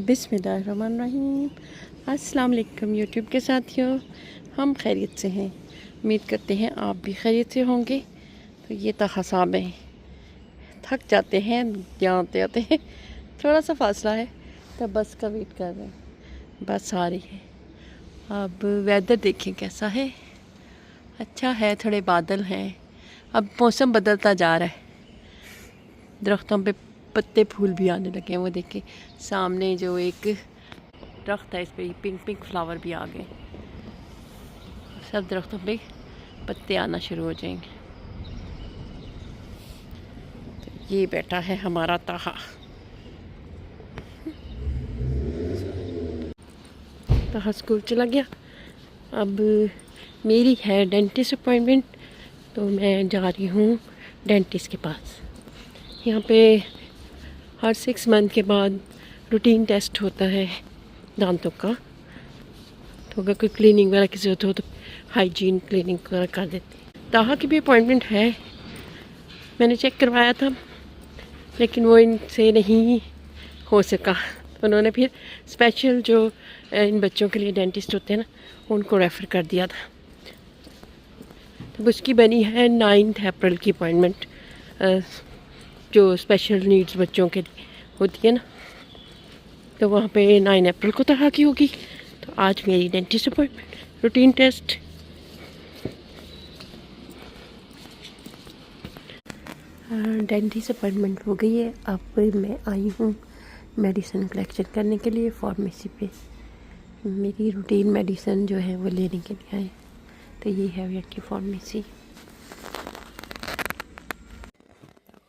बिस्मिल्लाहिर्रहमानिर्रहीम। अस्सलाम वालेकुम यूट्यूब के साथियों, हम खैरियत से हैं। उम्मीद करते हैं आप भी खैरियत से होंगे। तो ये ताहा साहब हैं, थक जाते हैं यहाँ आते आते हैं। थोड़ा सा फासला है तो बस का वेट कर रहे हैं, बस आ रही है। अब वेदर देखें कैसा है, अच्छा है, थोड़े बादल हैं। अब मौसम बदलता जा रहा है, दरख्तों पे पत्ते फूल भी आने लगे हैं। वो देखिए सामने जो एक दरख्त है, इस पे पिंक पिंक फ्लावर भी आ गए। सब दरख्तों पे पत्ते आना शुरू हो जाएंगे। तो ये बैठा है हमारा ताहा। ताहा स्कूल चला गया। अब मेरी है डेंटिस्ट अपॉइंटमेंट, तो मैं जा रही हूँ डेंटिस्ट के पास। यहाँ पे हर 6 मंथ के बाद रूटीन टेस्ट होता है दांतों का। तो अगर कोई क्लीनिंग वगैरह की ज़रूरत हो तो हाइजीन क्लीनिंग वगैरह कर देते हैं। ताहा की भी अपॉइंटमेंट है, मैंने चेक करवाया था लेकिन वो इनसे नहीं हो सका। तो उन्होंने फिर स्पेशल जो इन बच्चों के लिए डेंटिस्ट होते हैं ना, उनको रेफ़र कर दिया था। तो उसकी बनी है 9 अप्रैल की अपॉइंटमेंट, जो स्पेशल नीड्स बच्चों के लिए होती है ना, तो वहाँ पे 9 अप्रैल को ताहा की होगी। तो आज मेरी dentist appointment, routine test. Dentist appointment हो गई है। अब मैं आई हूँ मेडिसिन कलेक्शन करने के लिए फार्मेसी पे। मेरी रूटीन मेडिसिन जो है वो लेने के लिए आए। तो ये है वेयर की फार्मेसी।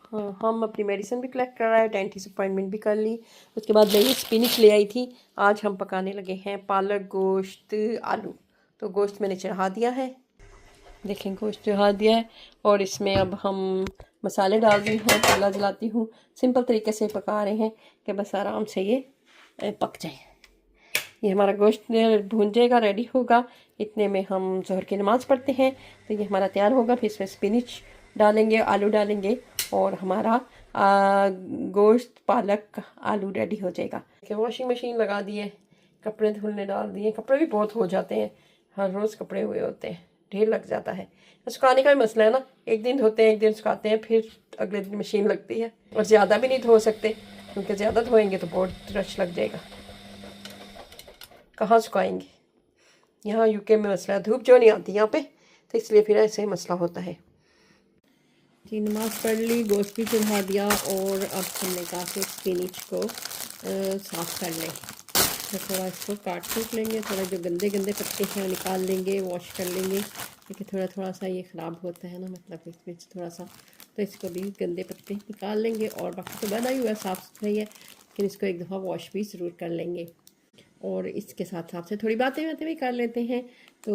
हाँ, हम अपनी मेडिसिन भी कलेक्ट कर रहे हैं, डेंटिस्ट अपॉइंटमेंट भी कर ली। उसके बाद मैं ये स्पिनिच ले आई थी। आज हम पकाने लगे हैं पालक गोश्त आलू। तो गोश्त मैंने चढ़ा दिया है, देखें गोश्त चढ़ा दिया है। और इसमें अब हम मसाले डाल रही हूँ, चूल्हा जलाती हूँ। सिंपल तरीके से पका रहे हैं कि बस आराम से ये पक जाए। ये हमारा गोश्त भूंजेगा, रेडी होगा। इतने में हम ज़ोहर की नमाज़ पढ़ते हैं, तो ये हमारा तैयार होगा। फिर इसमें स्पिनिच डालेंगे, आलू डालेंगे और हमारा गोश्त पालक आलू रेडी हो जाएगा। वॉशिंग मशीन लगा दिए, कपड़े धुलने डाल दिए। कपड़े भी बहुत हो जाते हैं, हर रोज़ कपड़े हुए होते हैं, ढेर लग जाता है। सुखाने का भी मसला है ना, एक दिन धोते हैं, एक दिन सुखाते हैं, फिर अगले दिन मशीन लगती है। और ज़्यादा भी नहीं धो सकते क्योंकि ज़्यादा धोएंगे तो बहुत रश लग जाएगा। कहाँ सुखाएंगे, यहाँ यूके में मसला है, धूप जो नहीं आती यहाँ पे, तो इसलिए फिर ऐसे मसला होता है। जी, नमाज़ पढ़ ली, गोश्त भी चढ़ा दिया और अब हमने कहा कि स्पिनिच को साफ़ कर लें। तो थोड़ा इसको काट कूट लेंगे, थोड़ा जो गंदे गंदे पत्ते हैं वो निकाल लेंगे, वॉश कर लेंगे, क्योंकि थोड़ा सा ये ख़राब होता है ना, मतलब इसमें थोड़ा सा, तो इसको भी गंदे पत्ते निकाल लेंगे। और बाकी तो बना ही हुआ है, साफ़ सुथरा है, लेकिन इसको एक दफ़ा वॉश भी ज़रूर कर लेंगे। और इसके साथ साथ से थोड़ी बातें भी कर लेते हैं। तो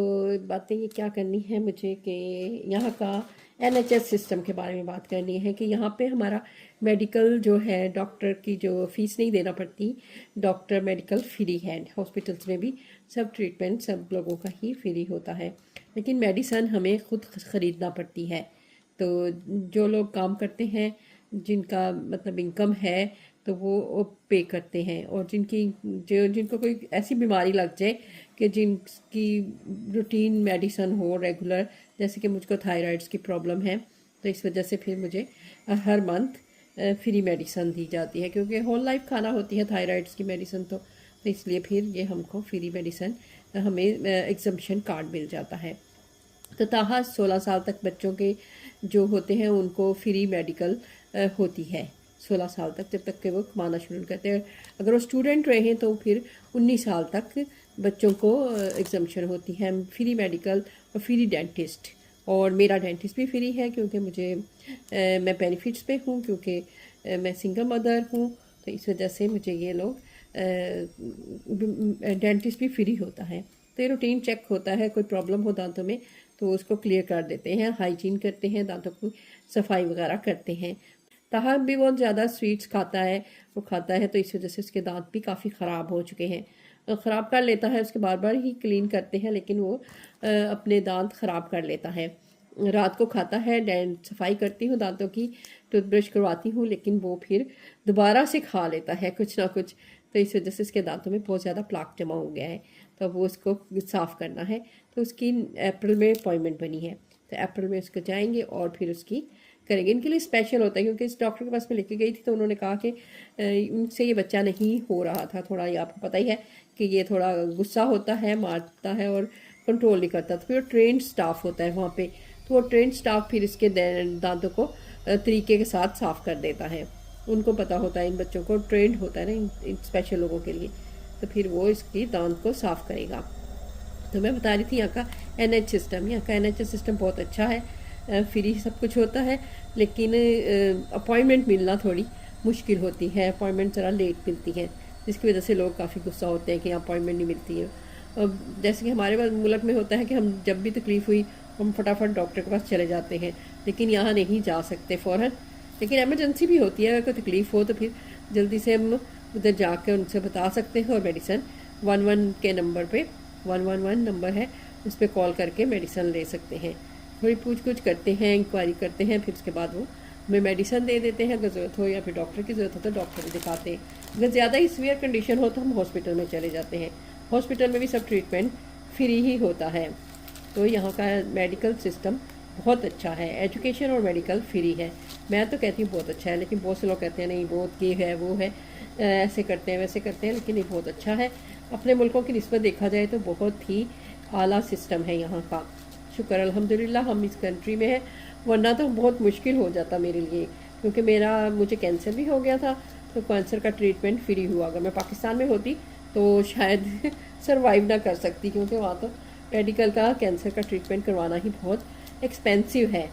बातें ये क्या करनी है मुझे कि यहाँ का NHS सिस्टम के बारे में बात करनी है कि यहाँ पे हमारा मेडिकल जो है, डॉक्टर की जो फ़ीस नहीं देना पड़ती, डॉक्टर मेडिकल फ्री है। हॉस्पिटल्स में भी सब ट्रीटमेंट सब लोगों का ही फ्री होता है, लेकिन मेडिसन हमें ख़ुद ख़रीदना पड़ती है। तो जो लोग काम करते हैं, जिनका मतलब इनकम है, तो वो पे करते हैं। और जिनको कोई ऐसी बीमारी लग जाए कि जिनकी रूटीन मेडिसन हो रेगुलर, जैसे कि मुझको थायराइड्स की प्रॉब्लम है, तो इस वजह से फिर मुझे हर मंथ फ्री मेडिसन दी जाती है, क्योंकि होल लाइफ खाना होती है थायराइड्स की मेडिसन। तो इसलिए फिर ये हमको फ्री मेडिसन, हमें एग्जम्पशन कार्ड मिल जाता है। तो ताहा 16 साल तक बच्चों के जो होते हैं उनको फ्री मेडिकल होती है, 16 साल तक, जब तक कि वो कमाना शुरू करते हैं। अगर वो स्टूडेंट रहे तो फिर 19 साल तक बच्चों को एग्जम्पशन होती है, फ्री मेडिकल और फ्री डेंटिस्ट। और मेरा डेंटिस्ट भी फ्री है, क्योंकि मैं बेनिफिट्स पे हूँ, क्योंकि मैं सिंगल मदर हूँ। तो इस वजह से मुझे ये लोग डेंटिस्ट भी फ्री होता है। तो ये रूटीन चेक होता है, कोई प्रॉब्लम हो दांतों में तो उसको क्लियर कर देते हैं, हाइजीन करते हैं, दांतों की सफाई वगैरह करते हैं। ताहा भी बहुत ज़्यादा स्वीट्स खाता है, तो इस वजह से उसके दांत भी काफ़ी ख़राब हो चुके हैं। तो ख़राब कर लेता है, उसके बार बार ही क्लीन करते हैं, लेकिन वो अपने दांत ख़राब कर लेता है। रात को खाता है, सफाई करती हूँ दांतों की, टूथब्रश करवाती हूँ, लेकिन वो फिर दोबारा से खा लेता है कुछ ना कुछ। तो इस वजह से इसके दांतों में बहुत ज़्यादा प्लाक जमा हो गया है, तो अब वो उसको साफ़ करना है। तो उसकी अप्रैल में अपॉइंटमेंट बनी है, तो अप्रैल में उसको जाएंगे और फिर उसकी करेंगे। इनके लिए स्पेशल होता है, क्योंकि इस डॉक्टर के पास मैं लेके गई थी तो उन्होंने कहा कि उनसे ये बच्चा नहीं हो रहा था, थोड़ा ये आपको पता ही है कि ये थोड़ा गुस्सा होता है, मारता है और कंट्रोल नहीं करता। तो फिर ट्रेंड स्टाफ होता है वहाँ पे, तो वो ट्रेंड स्टाफ फिर इसके दांतों को तरीके के साथ साफ़ कर देता है। उनको पता होता है, इन बच्चों को ट्रेंड होता है ना इन स्पेशल लोगों के लिए, तो फिर वो इसकी दांत को साफ़ करेगा। तो मैं बता रही थी यहाँ का NH सिस्टम, यहाँ का NH सिस्टम बहुत अच्छा है, फ्री सब कुछ होता है, लेकिन अपॉइंटमेंट मिलना थोड़ी मुश्किल होती है, अपॉइंटमेंट ज़रा लेट मिलती है, जिसकी वजह से लोग काफ़ी गुस्सा होते हैं कि अपॉइंटमेंट नहीं मिलती है। अब जैसे कि हमारे मुल्क में होता है कि हम जब भी तकलीफ़ हुई हम फटाफट डॉक्टर के पास चले जाते हैं, लेकिन यहाँ नहीं जा सकते फ़ौरन, लेकिन एमरजेंसी भी होती है। अगर कोई तकलीफ़ हो तो फिर जल्दी से हम उधर जाकर उनसे बता सकते हैं और मेडिसिन 11 के नंबर पे 111 नंबर है, उस पर कॉल करके मेडिसिन ले सकते हैं। थोड़ी पूछ कुछ करते हैं, इंक्वायरी करते हैं, फिर उसके बाद वो हमें मेडिसिन दे देते हैं अगर ज़रूरत हो, या फिर डॉक्टर की ज़रूरत हो तो डॉक्टर को दिखाते हैं। अगर ज़्यादा ही सीवियर कंडीशन हो तो हम हॉस्पिटल में चले जाते हैं। हॉस्पिटल में भी सब ट्रीटमेंट फ्री ही होता है। तो यहाँ का मेडिकल सिस्टम बहुत अच्छा है, एजुकेशन और मेडिकल फ्री है। मैं तो कहती हूँ बहुत अच्छा है, लेकिन बहुत से लोग कहते हैं नहीं बहुत ये है वो है, ऐसे करते हैं वैसे करते हैं, लेकिन ये बहुत अच्छा है। अपने मुल्कों की निस्बत देखा जाए तो बहुत ही आला सिस्टम है यहाँ का। शुक्र अल्हम्दुलिल्लाह हम इस कंट्री में हैं, वरना तो बहुत मुश्किल हो जाता मेरे लिए, क्योंकि मुझे कैंसर भी हो गया था, तो कैंसर का ट्रीटमेंट फ्री हुआ। अगर मैं पाकिस्तान में होती तो शायद सरवाइव ना कर सकती, क्योंकि वहाँ तो मेडिकल का कैंसर का ट्रीटमेंट करवाना ही बहुत एक्सपेंसिव है।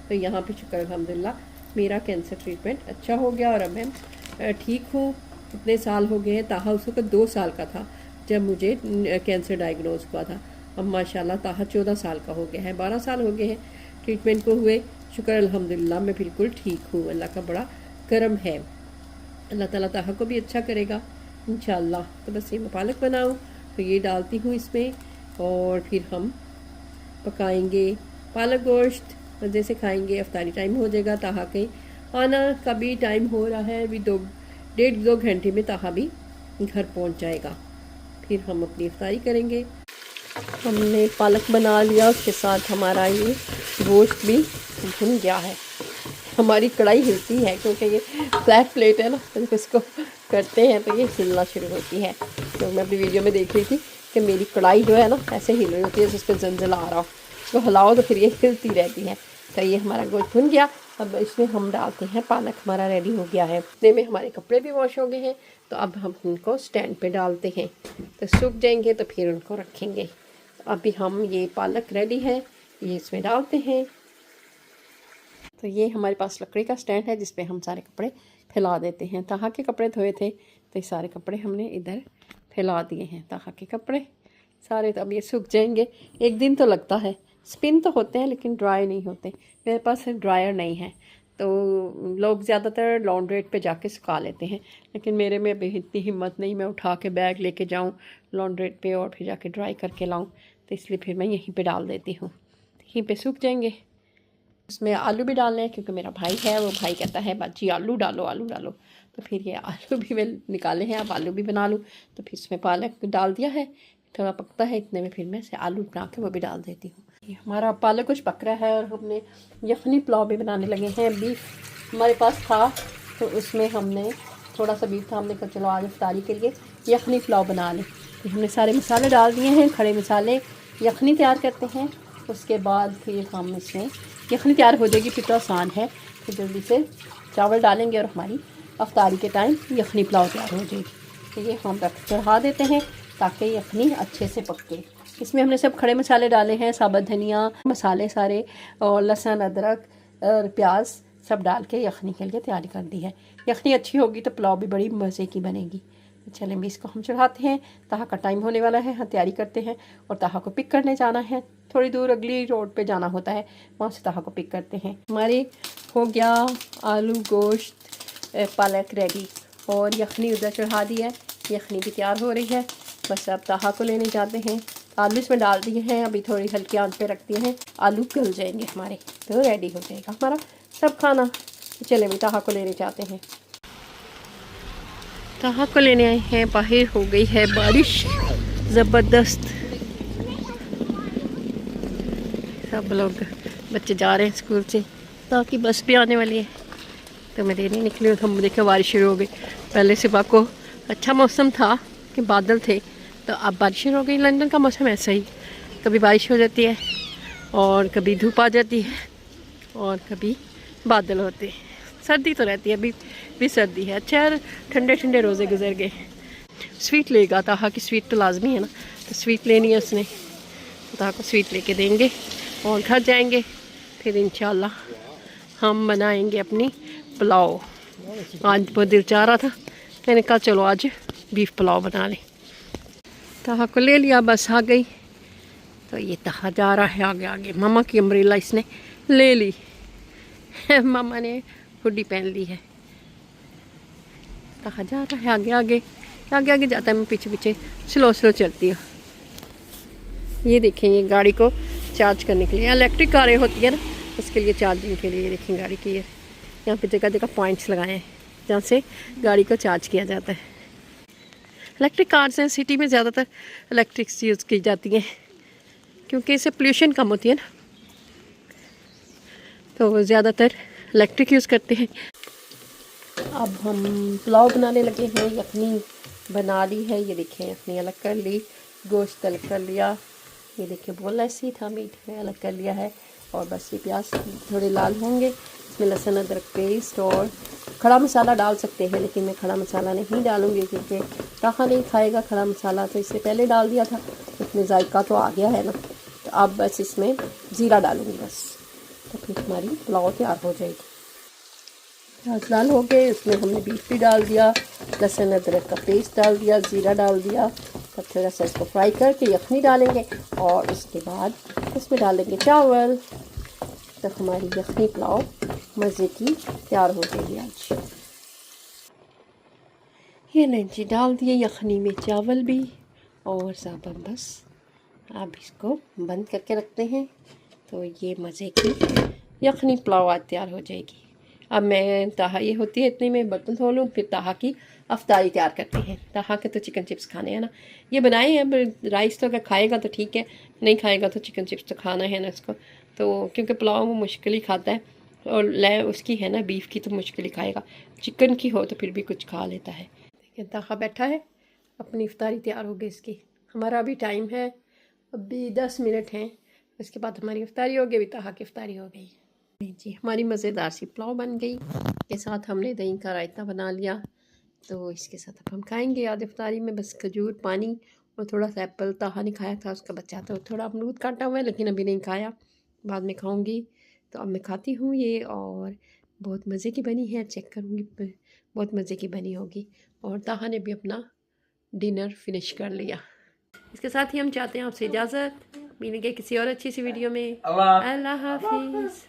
तो यहाँ पे शुक्र अल्हम्दुलिल्लाह मेरा कैंसर ट्रीटमेंट अच्छा हो गया और अब मैं ठीक हूँ। इतने साल हो गए हैं, ताहा उसको 2 साल का था जब मुझे कैंसर डायग्नोज हुआ था। अब माशाल्लाह ताहा 14 साल का हो गया है, 12 साल हो गए हैं ट्रीटमेंट को हुए। शुक्र अल्हम्दुलिल्लाह मैं बिल्कुल ठीक हूँ, अल्लाह का बड़ा करम है। अल्लाह ताला ताहा को भी अच्छा करेगा इंशाल्लाह। तो बस ये मैं पालक बनाऊँ तो ये डालती हूँ इसमें, और फिर हम पकाएंगे पालक गोश्त, मज़े से खाएंगे। अफ्तारी टाइम हो जाएगा, ताहा के आना का भी टाइम हो रहा है, अभी 1.5-2 घंटे में ताहा भी घर पहुंच जाएगा। फिर हम अपनी अफ्तारी करेंगे। हमने पालक बना लिया, उसके साथ हमारा ये गोश्त भी भुन गया है। हमारी कढ़ाई हिलती है क्योंकि ये फ्लैट प्लेट है ना, जब इसको करते हैं तो ये हिलना शुरू होती है। तो मैं अपनी वीडियो में देख रही थी कि मेरी कढ़ाई जो है ना ऐसे हिल रही होती है, जिस पर जंजला आ रहा हो, तो हिलाओ तो फिर ये हिलती रहती है। तो ये हमारा गोश्त भुन गया, अब इसमें हम डालते हैं पालक। हमारा रेडी हो गया है। इतने में हमारे कपड़े भी वॉश हो गए हैं, तो अब हम उनको स्टैंड पे डालते हैं, तो सूख जाएंगे तो फिर उनको रखेंगे। तो अभी हम ये पालक रेडी है, ये इसमें डालते हैं। तो ये हमारे पास लकड़ी का स्टैंड है जिस पे हम सारे कपड़े फैला देते हैं। ताहा के कपड़े धोए थे तो ये सारे कपड़े हमने इधर फैला दिए हैं, ताहा के कपड़े सारे। तो अब ये सूख जाएंगे, एक दिन तो लगता है। स्पिन तो होते हैं लेकिन ड्राई नहीं होते, मेरे पास ड्रायर नहीं है, तो लोग ज़्यादातर लॉन्ड्रेट पे जाके सुखा लेते हैं, लेकिन मेरे में अभी इतनी हिम्मत नहीं मैं उठा के बैग लेके जाऊं लॉन्ड्रेट पे और फिर जाके ड्राई करके लाऊं, तो इसलिए फिर मैं यहीं पे डाल देती हूँ, यहीं पे सूख जाएंगे। उसमें आलू भी डालने हैं क्योंकि मेरा भाई है, वो भाई कहता है बाजी आलू डालो आलू डालो, तो फिर ये आलू भी मैं निकाले हैं, अब आलू भी बना लूँ। तो फिर इसमें पालक डाल दिया है, थोड़ा पकता है, इतने में फिर मैं से आलू बना के वो भी डाल देती हूँ। ये हमारा पालक कुछ पक रहा है और हमने यखनी पुलाव भी बनाने लगे हैं। बीफ हमारे पास था तो उसमें हमने थोड़ा सा बीफ था, हमने कहा चलो आज इफ्तारी के लिए यखनी पुलाव बना लें। तो हमने सारे मसाले डाल दिए हैं, खड़े मसाले, यखनी तैयार करते हैं। उसके बाद फिर हम इसमें यखनी तैयार हो जाएगी, फिर तो आसान है, फिर जल्दी से चावल डालेंगे और हमारी अफ्तारी के टाइम यखनी पुलाव तैयार हो जाएगी। तो ये हम रख चढ़ा देते हैं ताकि यखनी अच्छे से पके। इसमें हमने सब खड़े मसाले डाले हैं, साबुत धनिया मसाले सारे और लहसुन अदरक और प्याज सब डाल के यखनी के लिए तैयारी कर दी है। यखनी अच्छी होगी तो पुलाव भी बड़ी मज़े की बनेगी। चलें भी इसको हम चढ़ाते हैं, ताहा का टाइम होने वाला है, हम तैयारी करते हैं और ताहा को पिक करने जाना है। थोड़ी दूर अगली रोड पे जाना होता है, वहाँ से ताहा को पिक करते हैं। हमारी हो गया आलू गोश्त पालक रेडी और यखनी उधर चढ़ा दी है, यखनी भी तैयार हो रही है। बस अब ताहा को लेने जाते हैं। आलू इसमें डाल दिए हैं, अभी थोड़ी हल्की आंच पे रख दिए हैं, आलू गल जाएंगे हमारे तो रेडी हो जाएगा हमारा सब खाना। चले भी ताहा को लेने जाते हैं। कहाँ को लेने आए हैं, बाहर हो गई है बारिश ज़बरदस्त। सब लोग बच्चे जा रहे हैं स्कूल से, ताकि बस भी आने वाली है तो मैं देने निकली हूँ। हम देखे बारिश शुरू हो गई। पहले सुबह को अच्छा मौसम था कि बादल थे, तो अब बारिश शुरू हो गई। लंदन का मौसम ऐसा ही, कभी बारिश हो जाती है और कभी धूप आ जाती है और कभी बादल होते हैं। सर्दी तो रहती है, अभी भी सर्दी है। अच्छा ठंडे ठंडे रोज़े गुजर गए। स्वीट लेगा ताहा की, स्वीट तो लाजमी है ना, तो स्वीट लेनी है उसने, तो ताहा को स्वीट लेके देंगे और घर जाएंगे। फिर इंशाल्लाह हम बनाएंगे अपनी पुलाव। आज बहुत दिल चाह रहा था, मैंने कहा चलो आज बीफ पुलाव बना लें। ताहा को ले लिया, बस आ गई। तो ये ताहा जा रहा है आगे आगे। मामा की अम्ब्रेला इसने ले ली मामा ने हुडी पहन ली है। ताहा जा रहा है आगे आगे, आगे आगे जाता है, मैं पीछे पीछे स्लो स्लो चलती हूँ। ये देखें, ये गाड़ी को चार्ज करने के लिए इलेक्ट्रिक कारें होती है ना, उसके लिए चार्जिंग के लिए देखें गाड़ी की यहाँ पे जगह जगह पॉइंट्स लगाए हैं जहाँ से गाड़ी को चार्ज किया जाता है। इलेक्ट्रिक कार्स हैं, सिटी में ज़्यादातर इलेक्ट्रिक यूज़ की जाती हैं क्योंकि इससे पोल्यूशन कम होती है ना, तो ज़्यादातर इलेक्ट्रिक यूज़ करते हैं। अब हम पुलाव बनाने लगे हैं। यखनी बना ली है, ये देखें यखनी अलग कर ली, गोश्त अलग कर लिया। ये देखिए बोल ऐसी था, मीट में अलग कर लिया है। और बस ये प्याज थोड़े लाल होंगे, इसमें लहसुन अदरक पेस्ट और खड़ा मसाला डाल सकते हैं, लेकिन मैं खड़ा मसाला नहीं डालूँगी क्योंकि ताहा नहीं खाएगा खड़ा मसाला, तो इससे पहले डाल दिया था, इसमें जायका तो आ गया है ना। तो अब बस इसमें ज़ीरा डालूँगी बस, तो फिर हमारी पुलाव तैयार हो जाएगी। प्याज लाल हो गए, उसमें हमने बीफ भी डाल दिया, लहसुन अदरक का पेस्ट डाल दिया, ज़ीरा डाल दिया। तब थोड़ा सा इसको फ्राई करके यखनी डालेंगे और उसके बाद इसमें डालेंगे चावल। तो हमारी यखनी पुलाव मज़े की तैयार हो जाएगी आज। ये नहीं जी, डाल दिए यखनी में चावल भी, और सब हम बस अब इसको बंद करके रखते हैं। तो ये मज़े की यखनी पुलाव आज तैयार हो जाएगी। अब मैं ताहा ये होती है इतने में बर्तन धो लूँ, फिर ताहा की अफ्तारी तैयार करते हैं। ताहा के तो चिकन चिप्स खाने हैं ना, ये बनाए हैं। राइस तो अगर खाएगा तो ठीक है, नहीं खाएगा तो चिकन चिप्स तो खाना है ना इसको। तो क्योंकि पुलाव वो मुश्किल ही खाता है, और ले उसकी है ना बीफ की तो मुश्किल ही खाएगा, चिकन की हो तो फिर भी कुछ खा लेता है। देखिए ताहा बैठा है, अपनी इफ्तारी तैयार हो गई इसकी। हमारा अभी टाइम है, अभी 10 मिनट हैं, उसके बाद हमारी इफ्तारी हो गई। अभी ताहा की इफ्तारी हो गई जी। हमारी मज़ेदार सी पुलाव बन गई, के साथ हमने दही का रायता बना लिया। तो इसके साथ अब हम खाएंगे आज इफ्तारी में बस खजूर, पानी और थोड़ा सा एप्पल। ताहा नहीं खाया था, उसका बच्चा तो थोड़ा अमरूद काटा हुआ है, लेकिन अभी नहीं खाया, बाद में खाऊंगी। तो अब मैं खाती हूँ ये, और बहुत मज़े की बनी है, चेक करूँगी, बहुत मज़े की बनी होगी। और ताहा ने भी अपना डिनर फिनिश कर लिया। इसके साथ ही हम चाहते हैं आपसे इजाज़त, मिलेंगे किसी और अच्छी सी वीडियो में। अल्लाह हाफिज़।